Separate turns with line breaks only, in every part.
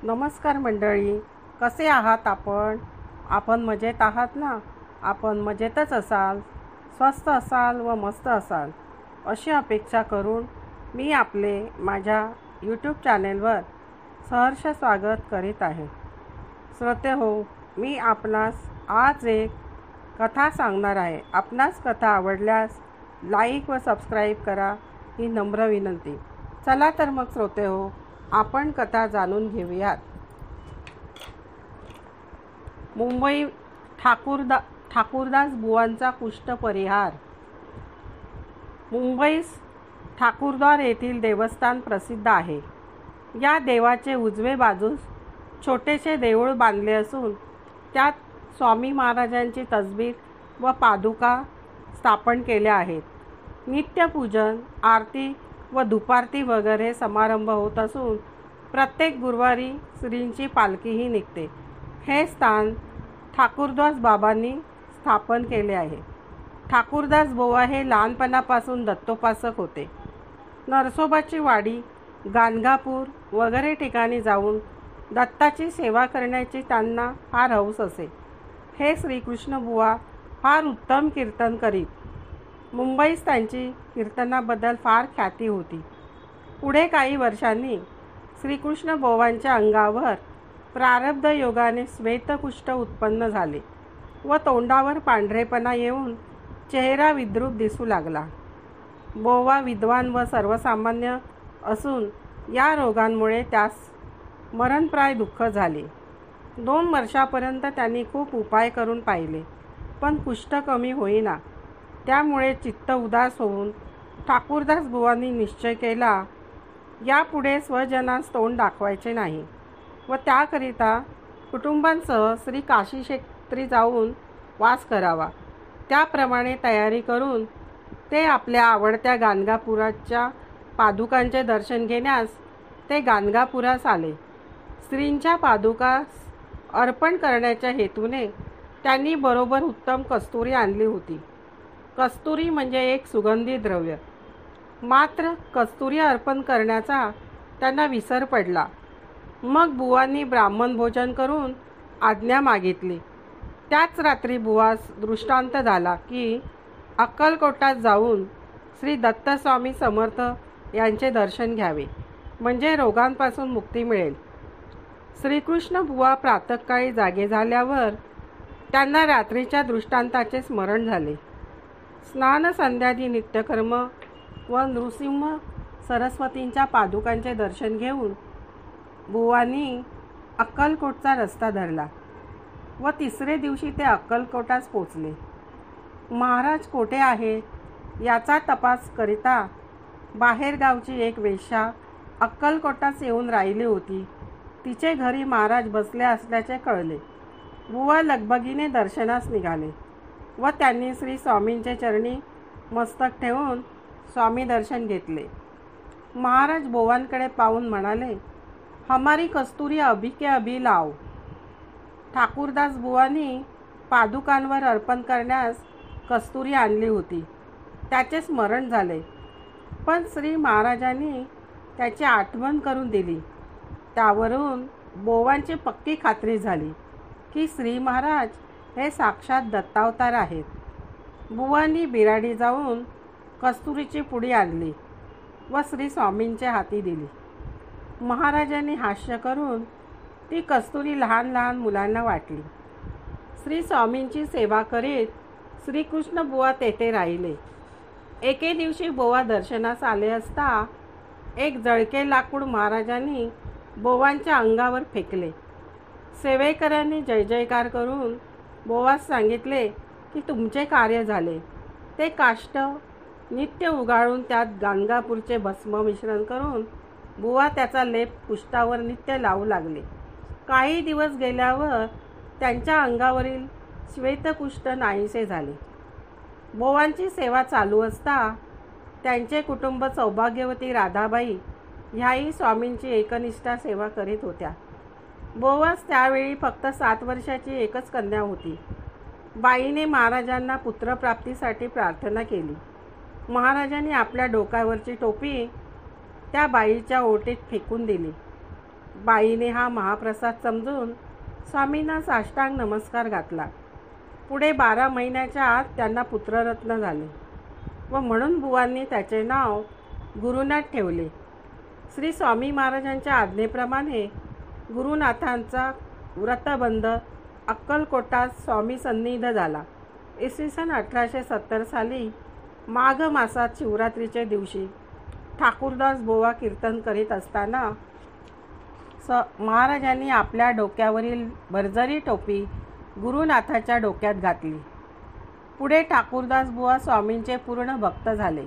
नमस्कार मंडळी, कसे आहात आपण? आपण मजेत आहात ना? आपण मजेतच असाल, स्वस्थ असाल व मस्त असाल अशी अपेक्षा करून मी आपले माझ्या यूट्यूब चॅनेलवर सहर्ष स्वागत करीत आहे. श्रोतेहो, मी आपणास आज एक कथा सांगणार आहे. आपणास कथा आवडल्यास लाईक व सबस्क्राईब करा ही नम्र विनंती. चला तर मग श्रोतेहो, आपण कथा जाणून घेऊयात. मुंबई ठाकूरदास बुवांचा कुष्ठ परिहार. मुंबईस ठाकूरद्वार येथील देवस्थान प्रसिद्ध आहे. या देवाचे उजवे बाजूस छोटेसे देऊळ बांधले असून त्यात स्वामी महाराजांची तसबीर व पादुका स्थापन केल्या आहेत. नित्यपूजन, आरती व धुपारती वगैरे समारंभ होत असून प्रत्येक गुरुवारी श्रींची पालखीही निघते. हे स्थान ठाकूरदास बाबांनी स्थापन केले आहे. ठाकूरदास बुवा हे लहानपणापासून दत्तोपासक होते. नरसोबाची वाडी, गाणगापूर वगैरे ठिकाणी जाऊन दत्ताची सेवा करण्याची त्यांना फार हौस असे. हे श्रीकृष्ण बुवा फार उत्तम कीर्तन करीत. मुंबईस त्यांची कीर्तनाबद्दल फार ख्याती होती. पुढे काही वर्षांनी श्रीकृष्ण बुवांच्या अंगावर प्रारब्ध योगाने श्वेतकुष्ठ उत्पन्न झाले व तोंडावर पांढरेपणा येऊन चेहरा विद्रूप दिसू लागला. बुवा विद्वान व सर्वसामान्य असून या रोगांमुळे त्यास मरणप्राय दुःख झाले. 2 वर्षापर्यंत त्यांनी खूप उपाय करून पाहिले, पण कुष्ठ कमी होईना. त्यामुळे चित्त उदास होऊन ठाकूरदास बुवांनी निश्चय केला, यापुढे स्वजनास तोंड दाखवायचे नाही व त्याकरिता कुटुंबांसह श्री काशी क्षेत्री जाऊन वास करावा. त्याप्रमाणे तयारी करून ते आपल्या आवडत्या गाणगापुराच्या पादुकांचे दर्शन घेण्यास ते गाणगापुरास आले. श्रींच्या पादुका अर्पण करण्याच्या हेतूने त्यांनी बरोबर उत्तम कस्तुरी आणली होती. कस्तुरी म्हणजे एक सुगंधी द्रव्य. मात्र कस्तुरी अर्पण करण्याचा त्यांना विसर पडला. मग बुवांनी ब्राह्मण भोजन करून आज्ञा मागितली. त्याच रात्री बुवास दृष्टांत झाला की अक्कलकोटात जाऊन श्री दत्तस्वामी समर्थ यांचे दर्शन घ्यावे, म्हणजे रोगांपासून मुक्ती मिळेल. श्रीकृष्ण बुवा प्रातःकाळी जागे झाल्यावर त्यांना रात्रीच्या दृष्टांताचे स्मरण झाले. स्नान संध्यादी नित्यकर्म व नृसिंह सरस्वतींच्या पादुकांचे दर्शन घेऊन बुवांनी अक्कलकोटचा रस्ता धरला व 3रे दिवशी ते अक्कलकोटास पोचले. महाराज कोठे आहे याचा तपास करिता बाहेरगावची एक वेश्या अक्कलकोटास येऊन राहिली होती. तिचे घरी महाराज बसले असल्याचे कळले. बुवा लगबगीने दर्शनास निघाले व त्यांनी श्री स्वामींचे चरणी मस्तक ठेवून स्वामी दर्शन घेतले. महाराज बुवांकडे पाहून म्हणाले, हमारी कस्तुरी अभी के अभी लाव. ठाकूरदास बुवांनी पादुकांवर अर्पण करण्यास कस्तुरी आणली होती. त्याचे स्मरण झाले, पण श्री महाराजांनी त्याची आठवण करून दिली. त्यावरून बुवांची पक्की खात्री झाली की श्री महाराज हे साक्षात दत्तावतार आहेत. बुवांनी बिराडी जाऊन कस्तुरीची पुडी आणली व श्री स्वामींच्या हाती दिली. महाराजांनी हास्य करून ती कस्तुरी लहान लहान मुलांना वाटली. श्री स्वामींची सेवा करीत श्रीकृष्ण बुवा तेथे राहिले. एके दिवशी बुवा दर्शनास आले असता एक जळके लाकूड महाराजांनी बुवांच्या अंगावर फेकले. सेवेकरांनी जय जयकार करून बुवास सांगितले की तुमचे कार्य झाले. ते काष्ठ नित्य उगाळून त्यात गाणगापूरचे भस्म मिश्रण करून बुवा त्याचा लेप कुष्ठावर नित्य लावू लागले. काही दिवस गेल्यावर त्यांच्या अंगावरील श्वेतकुष्ठ नाहीसे झाले. बुवांची सेवा चालू असता त्यांचे कुटुंब सौभाग्यवती राधाबाई ह्याही स्वामींची एकनिष्ठा सेवा करीत होत्या. बुवास त्यावेळी फक्त 7 वर्षाची एकच कन्या होती. बाईने महाराजांना पुत्रप्राप्तीसाठी प्रार्थना केली. महाराजांनी आपल्या डोक्यावरची टोपी त्या बाईच्या ओटीत फेकून दिली. बाईने हा महाप्रसाद समजून स्वामींना साष्टांग नमस्कार घातला. पुढे 12 महिन्याच्या आत त्यांना पुत्ररत्न झाले व म्हणून बुवांनी त्याचे नाव गुरुनाथ ठेवले. श्री स्वामी महाराजांच्या आज्ञेप्रमाणे गुरुनाथांचा व्रतबंध अक्कलकोटात स्वामी सन्निध झाला. इसवी सन 1870 साली माघ मासात शिवरात्रीच्या दिवशी ठाकूरदास बुवा कीर्तन करीत असताना महाराजांनी आपल्या डोक्यावरील भरजरी टोपी गुरुनाथाच्या डोक्यात घातली. पुढे ठाकूरदास बुवा स्वामींचे पूर्ण भक्त झाले.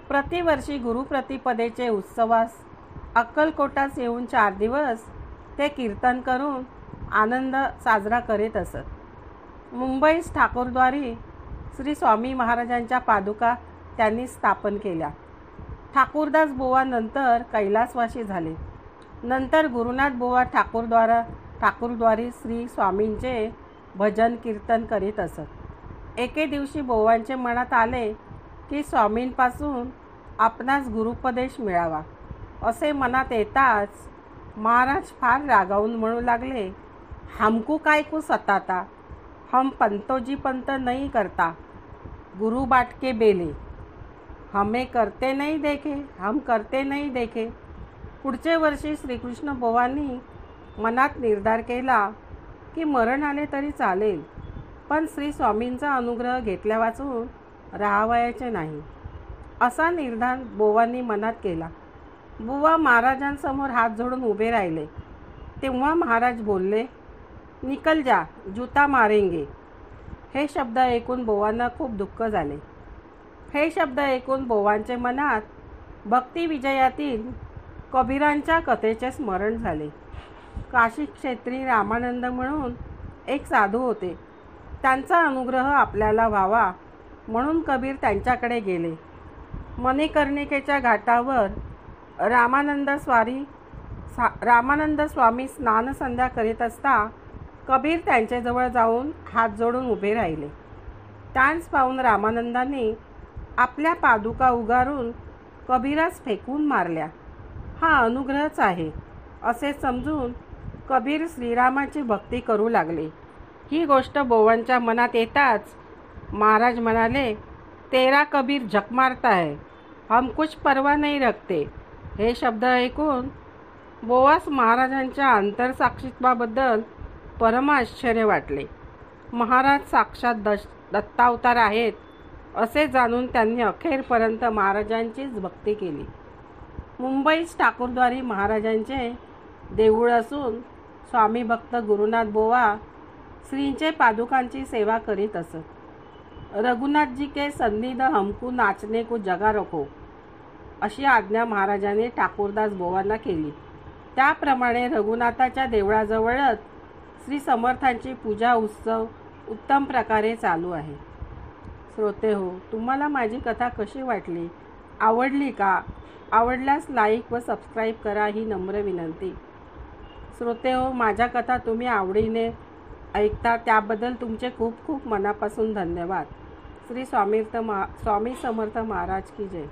प्रतिवर्षी गुरुप्रतिपदेचे उत्सवास अक्कलकोटास येऊन 4 दिवस ते कीर्तन करून आनंद साजरा करीत असत. मुंबईस ठाकूरद्वारी श्री स्वामी महाराजांच्या पादुका त्यांनी स्थापन केल्या. ठाकूरदास बुवा नंतर कैलासवासी झाले. नंतर गुरुनाथ बुवा ठाकूरद्वारी श्री स्वामींचे भजन कीर्तन करीत असत. एके दिवशी बुवांच्या मनात आले की स्वामींपासून आपणास गुरुपदेश मिळावा. असे मनात येताच महाराज फार रागावून म्हणू लागले, हमको काय को सताता, हम पंतोजी पंत नहीं करता, गुरु बाट के बेले, हमें करते नहीं देखे, हम करते नहीं देखे. पुढचे वर्षी श्रीकृष्ण बुवांनी मनात निर्धार केला की मरण आले तरी चालेल, पण श्री स्वामींचा अनुग्रह घेतल्या वाचून राहावयाचे नाही. असा निर्धार बुवांनी मनात केला. बुवा महाराजांसमोर हात जोडून उभे राहिले. तेव्हा महाराज बोलले, निकल जा, जूता मारेंगे. हे शब्द ऐकून बुवांना खूप दुःख झाले. हे शब्द ऐकून बुवांच्या मनात भक्ती विजयातील कबीरांच्या कथेचे स्मरण झाले. काशी क्षेत्री रामानंद म्हणून एक साधू होते. त्यांचा अनुग्रह आपल्याला व्हावा म्हणून कबीर त्यांच्याकडे गेले. मणिकर्णिकेच्या घाटावर रामानंद स्वामी स्नानसंध्या करीत असता कबीर त्यांच्याजवळ जाऊन हात जोडून उभे राहिले. त्यांस पाहून रामानंदांनी आपल्या पादुका उगारून कबीरास फेकून मारल्या. हा अनुग्रहच आहे असे समजून कबीर श्रीरामाची भक्ती करू लागले. ही गोष्ट बुवांच्या मनात येताच महाराज म्हणाले, तेरा कबीर झक मारता है, हम कुछ परवा नहीं रखते. हे शब्द ऐकून बुवास महाराजांच्या अंतरसाक्षित्वाबद्दल परम आश्चर्य वाटले. महाराज साक्षात दत्तावतार आहेत असे जाणून त्यांनी अखेरपर्यंत महाराजांचीच भक्ती केली. मुंबईत ठाकूरद्वारी महाराजांचे देऊळ असून स्वामी भक्त गुरुनाथ बुवा श्रींचे पादुकांची सेवा करीत असत. रघुनाथ जी के सन्निध हमको नाचने को जगा रखो अशी आज्ञा महाराजांनी ठाकूरदास बुवांना केली. त्याप्रमाणे रघुनाथाच्या देवळाजवळच श्री समर्थांची पूजा उत्सव उत्तम प्रकारे चालू आहे. श्रोते हो, तुम्हाला माझी कथा कशी वाटली? आवडली का? आवडल्यास लाईक व सबस्क्राईब करा ही नम्र विनंती. श्रोते हो, माझ्या कथा तुम्ही आवडीने ऐकता त्याबद्दल तुमचे खूप खूप मनापासून धन्यवाद. श्री स्वामी समर्थ महाराज की जय.